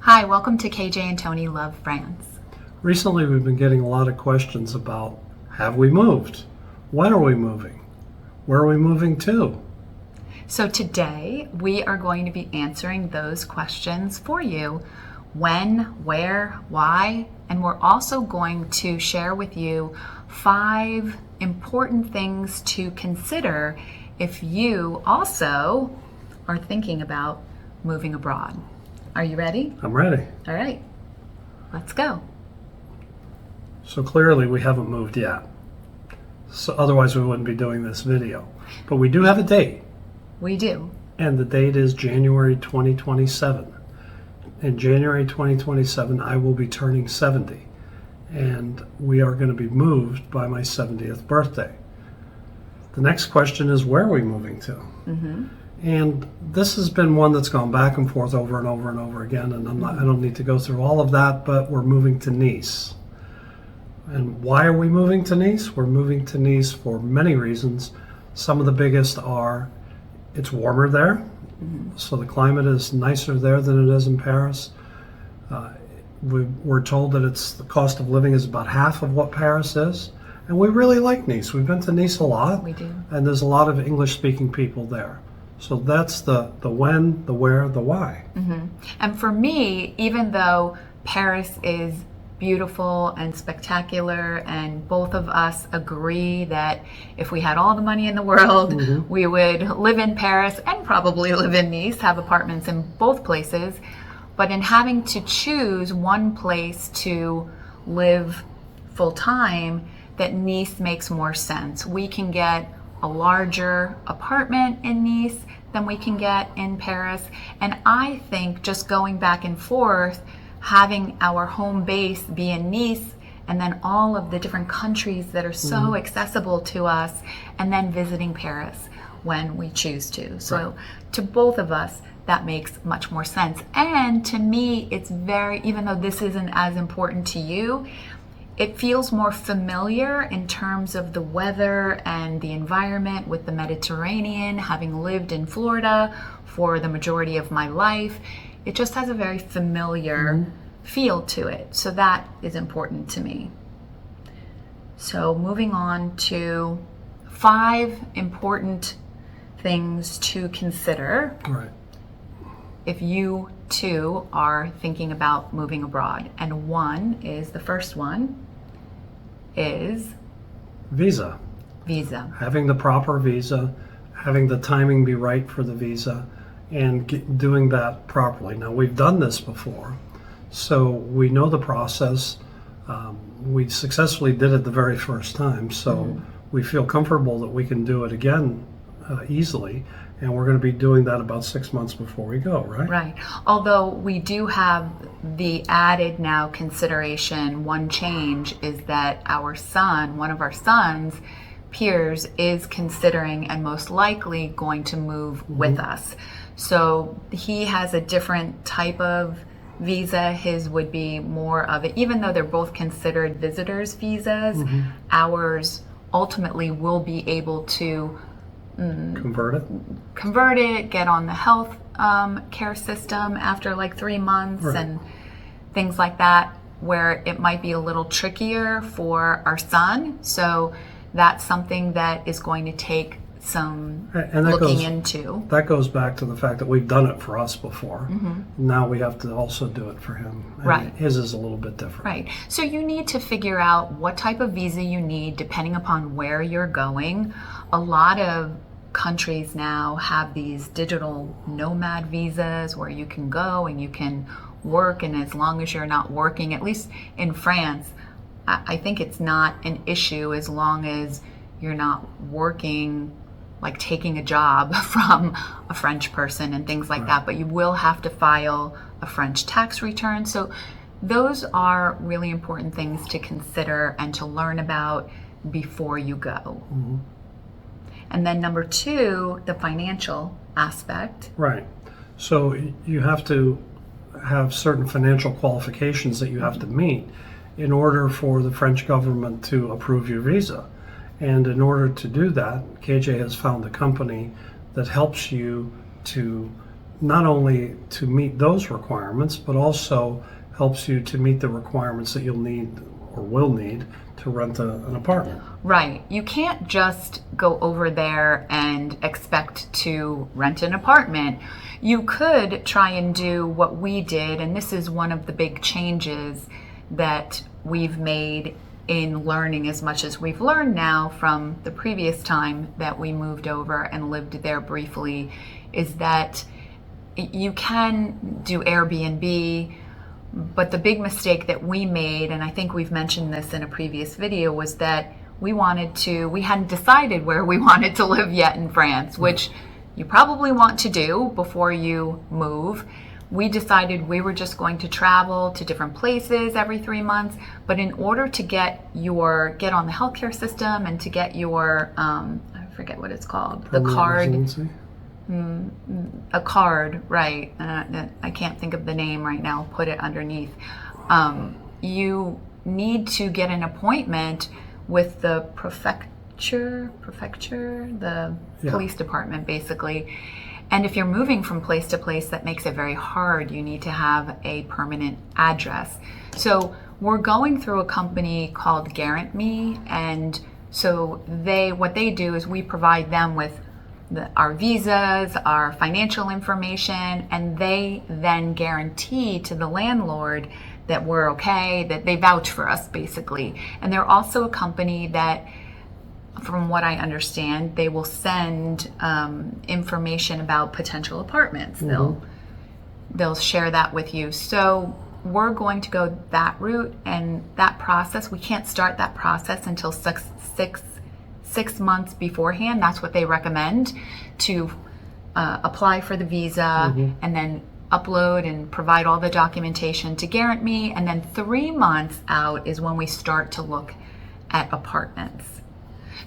Hi, welcome to KJ and Tony Love France. Recently, we've been getting a lot of questions about, have we moved? When are we moving? Where are we moving to? So today, we are going to be answering those questions for you. When, where, why, and we're also going to share with you 5 important things to consider if you also are thinking about moving abroad. Are you ready? I'm ready. All right, let's go. So clearly we haven't moved yet. So otherwise we wouldn't be doing this video. But we do have a date. We do. And the date is January 2027. In January 2027, I will be turning 70. And we are going to be moved by my 70th birthday. The next question is, where are we moving to? Mm-hmm. And this has been one that's gone back and forth over and over and over again, and I don't need to go through all of that, but we're moving to Nice. And why are we moving to Nice? We're moving to Nice for many reasons. Some of the biggest are, it's warmer there, so the climate is nicer there than it is in Paris. We're told that the cost of living is about half of what Paris is, and we really like Nice. We've been to Nice a lot. We do. And there's a lot of English-speaking people there. So that's the when, the where, the why. Mm-hmm. And for me, even though Paris is beautiful and spectacular, and both of us agree that if we had all the money in the world, we would live in Paris and probably live in Nice, have apartments in both places. But in having to choose one place to live full time, that Nice makes more sense. We can get a larger apartment in Nice than we can get in Paris. And I think just going back and forth, having our home base be in Nice, and then all of the different countries that are so accessible to us, and then visiting Paris when we choose to. So to both of us, that makes much more sense. And to me, it's even though this isn't as important to you, it feels more familiar in terms of the weather and the environment with the Mediterranean, having lived in Florida for the majority of my life. It just has a very familiar feel to it. So that is important to me. So moving on to 5 important things to consider. Right. If you too are thinking about moving abroad. And the first one is Visa. Having the proper visa, having the timing be right for the visa, and doing that properly. Now, we've done this before, so we know the process. We successfully did it the very first time, so we feel comfortable that we can do it again easily. And we're going to be doing that about 6 months before we go, right? Right. Although we do have the added now consideration, one change is that one of our sons, Piers, is considering and most likely going to move with us. So he has a different type of visa. His would be more of it, even though they're both considered visitors visas, ours ultimately will be able to convert it, get on the health care system after like 3 months and things like that, where it might be a little trickier for our son. So that's something that is going to take some looking into. That goes back to the fact that we've done it for us before. Now we have to also do it for him. And his is a little bit different. Right. So you need to figure out what type of visa you need depending upon where you're going. A lot of countries now have these digital nomad visas where you can go and you can work, and as long as you're not working, at least in France, I think it's not an issue as long as you're not working, like taking a job from a French person and things like that, but you will have to file a French tax return. So those are really important things to consider and to learn about before you go. And then number 2, the financial aspect. Right. So you have to have certain financial qualifications that you have to meet in order for the French government to approve your visa. And in order to do that, KJ has found a company that helps you to not only to meet those requirements, but also helps you to meet the requirements that you'll need or will need to rent an apartment. Right. You can't just go over there and expect to rent an apartment. You could try and do what we did, and this is one of the big changes that we've made in learning as much as we've learned now from the previous time that we moved over and lived there briefly, is that you can do Airbnb, but the big mistake that we made, and I think we've mentioned this in a previous video, was that we hadn't decided where we wanted to live yet in France, which you probably want to do before you move. We decided we were just going to travel to different places every 3 months, but in order to get on the healthcare system and to get your, I forget what it's called, the card. Residency? A card, right? I can't think of the name right now. I'll put it underneath. You need to get an appointment with the prefecture, the police department, basically. And if you're moving from place to place, that makes it very hard. You need to have a permanent address. So we're going through a company called GuarantMe, and so what they do is we provide them with our visas, our financial information, and they then guarantee to the landlord that we're okay, that they vouch for us, basically. And they're also a company that, from what I understand, they will send information about potential apartments. They'll share that with you. So we're going to go that route, and that process, we can't start that process until six months beforehand. That's what they recommend, to apply for the visa and then upload and provide all the documentation to GuarantMe. And then 3 months out is when we start to look at apartments.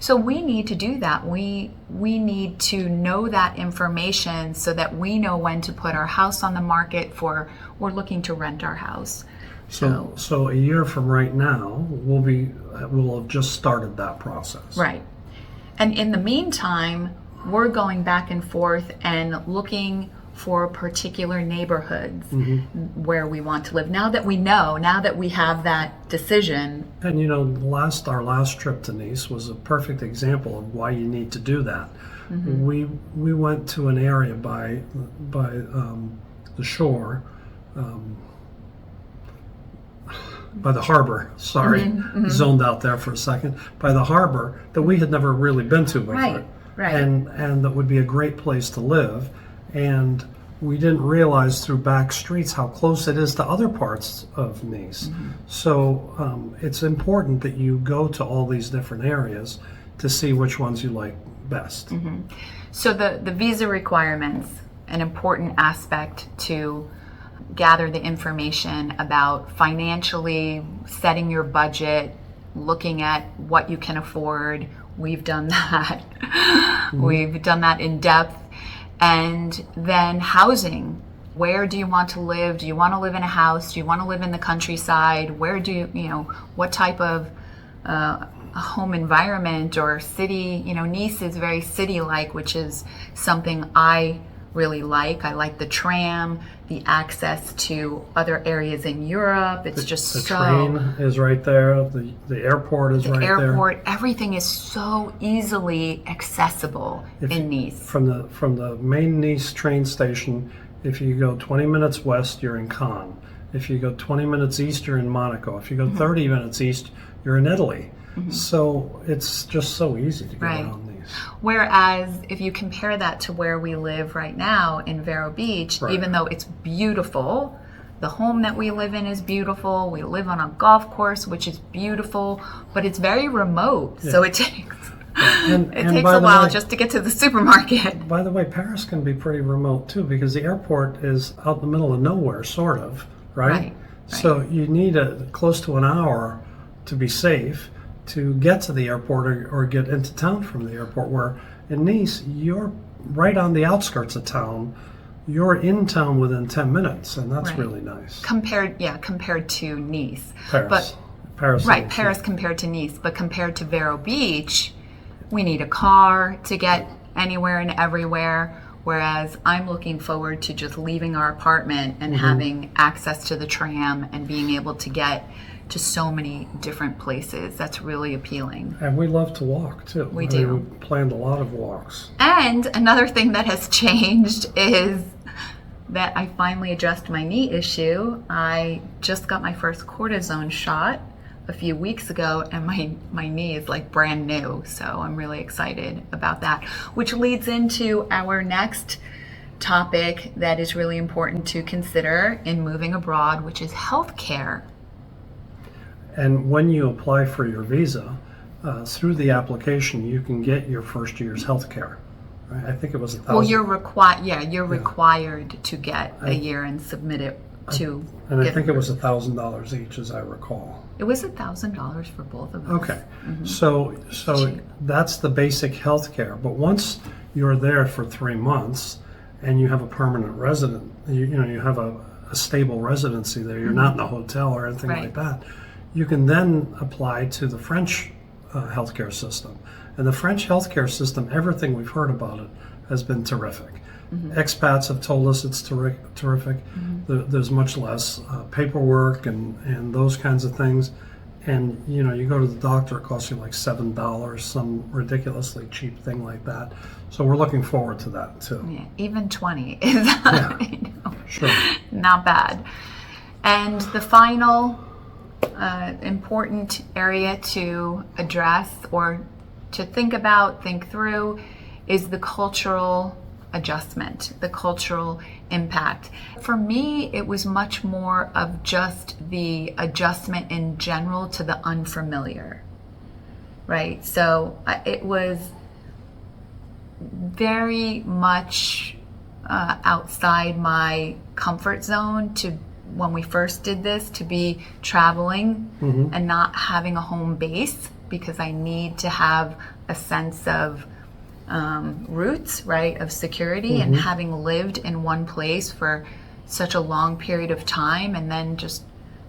So we need to do that. We need to know that information so that we know when to put our house on the market we're looking to rent our house. So a year from right now, we'll have just started that process. Right. And in the meantime, we're going back and forth and looking for particular neighborhoods where we want to live. Now that we have that decision. And our last trip to Nice was a perfect example of why you need to do that. We went to an area by the shore, by the harbor, zoned out there for a second, by the harbor that we had never really been to before. Right. And that would be a great place to live. And we didn't realize through back streets how close it is to other parts of Nice. So it's important that you go to all these different areas to see which ones you like best. So the visa requirements, an important aspect to gather the information about financially setting your budget, looking at what you can afford. We've done that. We've done that in depth. And then housing. Where do you want to live? Do you want to live in a house? Do you want to live in the countryside? What type of home environment or city? Nice is very city-like, which is something I really like. I like the tram, the access to other areas in Europe. It's the train is right there. The airport is right there. The airport, everything is so easily accessible in Nice. From the main Nice train station, if you go 20 minutes west, you're in Cannes. If you go 20 minutes east, you're in Monaco. If you go 30 minutes east, you're in Italy. So it's just so easy to get around these. Whereas if you compare that to where we live right now in Vero Beach, even though it's beautiful, the home that we live in is beautiful. We live on a golf course, which is beautiful, but it's very remote. So it takes a while just to get to the supermarket. By the way, Paris can be pretty remote too, because the airport is out in the middle of nowhere, sort of, right? So you need close to an hour to be safe to get to the airport or get into town from the airport, where in Nice, you're right on the outskirts of town. You're in town within 10 minutes, and that's really nice. Compared to Nice. Paris. Paris compared to Nice. But compared to Vero Beach, we need a car to get anywhere and everywhere. Whereas I'm looking forward to just leaving our apartment and having access to the tram and being able to get to so many different places. That's really appealing. And we love to walk too. We do. We planned a lot of walks. And another thing that has changed is that I finally addressed my knee issue. I just got my first cortisone shot a few weeks ago, and my knee is like brand new. So I'm really excited about that, which leads into our next topic that is really important to consider in moving abroad, which is healthcare. And when you apply for your visa, through the application, you can get your first year's health care. Right? I think it was $1,000. Well, you're required to get a year and submit it to. And I think it was $1,000 each, as I recall. It was $1,000 for both of us. Okay, so that's the basic health care. But once you're there for 3 months and you have a permanent resident, you have a stable residency there. You're not in a hotel or anything like that. You can then apply to the French healthcare system. And the French healthcare system, everything we've heard about it has been terrific. Expats have told us it's terrific. There's much less paperwork and those kinds of things. And you go to the doctor, it costs you like $7, some ridiculously cheap thing like that. So we're looking forward to that too. Yeah, even 20 is Sure. not bad. And the final important area to address or to think through is the cultural adjustment, the cultural impact. For me, it was much more of just the adjustment in general to the unfamiliar, right? So it was very much outside my comfort zone when we first did this, to be traveling and not having a home base, because I need to have a sense of roots, right, of security, and having lived in one place for such a long period of time and then just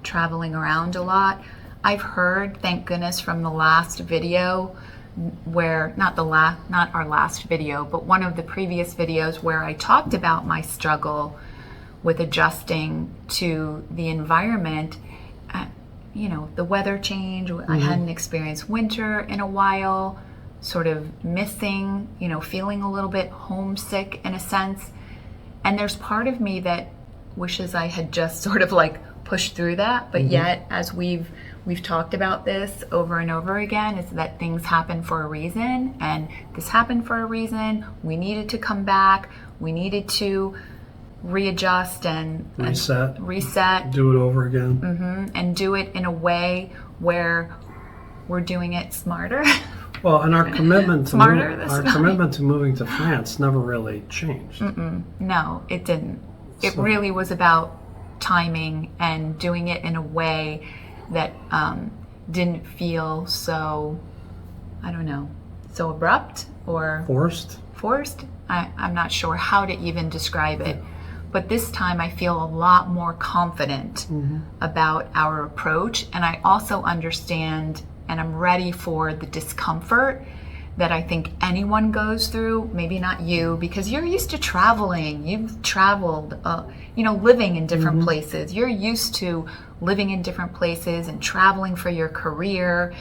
traveling around a lot. I've heard, thank goodness, from the last video where, not our last video, but one of the previous videos where I talked about my struggle with adjusting to the environment. The weather change, I hadn't experienced winter in a while, sort of missing, feeling a little bit homesick in a sense. And there's part of me that wishes I had just sort of like pushed through that, but yet, as we've talked about this over and over again, is that things happen for a reason, and this happened for a reason. We needed to come back, we needed to readjust and reset, do it over again, and do it in a way where we're doing it smarter. Well, and our commitment to moving to France never really changed. No, it didn't. It really was about timing and doing it in a way that didn't feel so, I don't know, so abrupt or forced. I'm not sure how to even describe it. But this time I feel a lot more confident about our approach, and I also understand and I'm ready for the discomfort that I think anyone goes through. Maybe not you, because you're used to traveling. You've traveled, living in different places. You're used to living in different places and traveling for your career.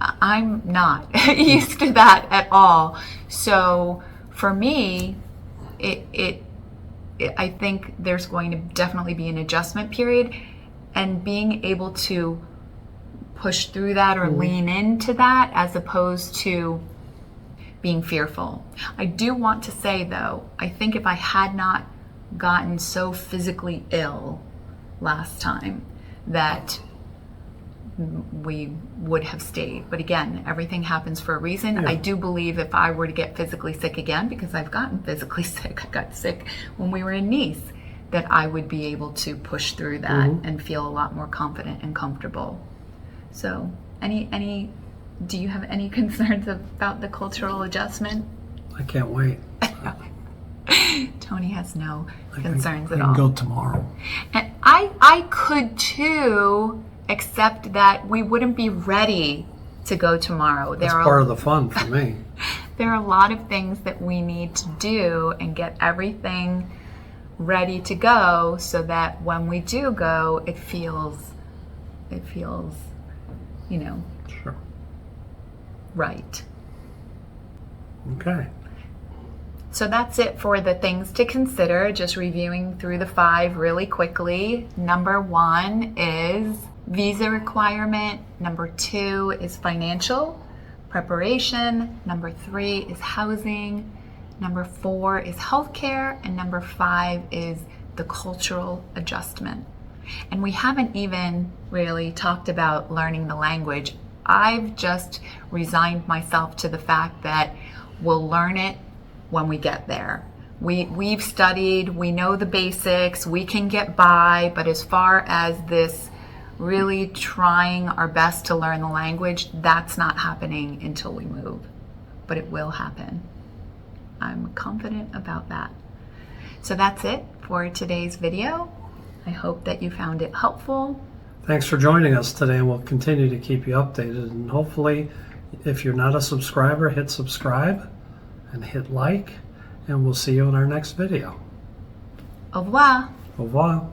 I'm not used to that at all. So for me, I think there's going to definitely be an adjustment period, and being able to push through that or lean into that as opposed to being fearful. I do want to say, though, I think if I had not gotten so physically ill last time, that we would have stayed. But again, everything happens for a reason. I do believe if I were to get physically sick again, because I've gotten physically sick, I got sick when we were in Nice, that I would be able to push through that and feel a lot more confident and comfortable. So, do you have any concerns about the cultural adjustment? I can't wait. Tony has no concerns at all. I can go tomorrow. And I could too, except that we wouldn't be ready to go tomorrow. That's part of the fun for me. there are a lot of things that we need to do and get everything ready to go so that when we do go, it feels, you know, Sure. right. Okay. So that's it for the things to consider, just reviewing through the 5 really quickly. Number 1 is visa requirement. Number 2 is financial preparation. Number 3 is housing. Number 4 is healthcare. And number 5 is the cultural adjustment. And we haven't even really talked about learning the language. I've just resigned myself to the fact that we'll learn it when we get there. We've studied, we know the basics, we can get by, but as far as this really trying our best to learn the language, that's not happening until we move. But it will happen. I'm confident about that. So that's it for today's video. I hope that you found it helpful. Thanks for joining us today, and we'll continue to keep you updated. And hopefully, if you're not a subscriber, hit subscribe and hit like, and we'll see you in our next video. Au revoir. Au revoir.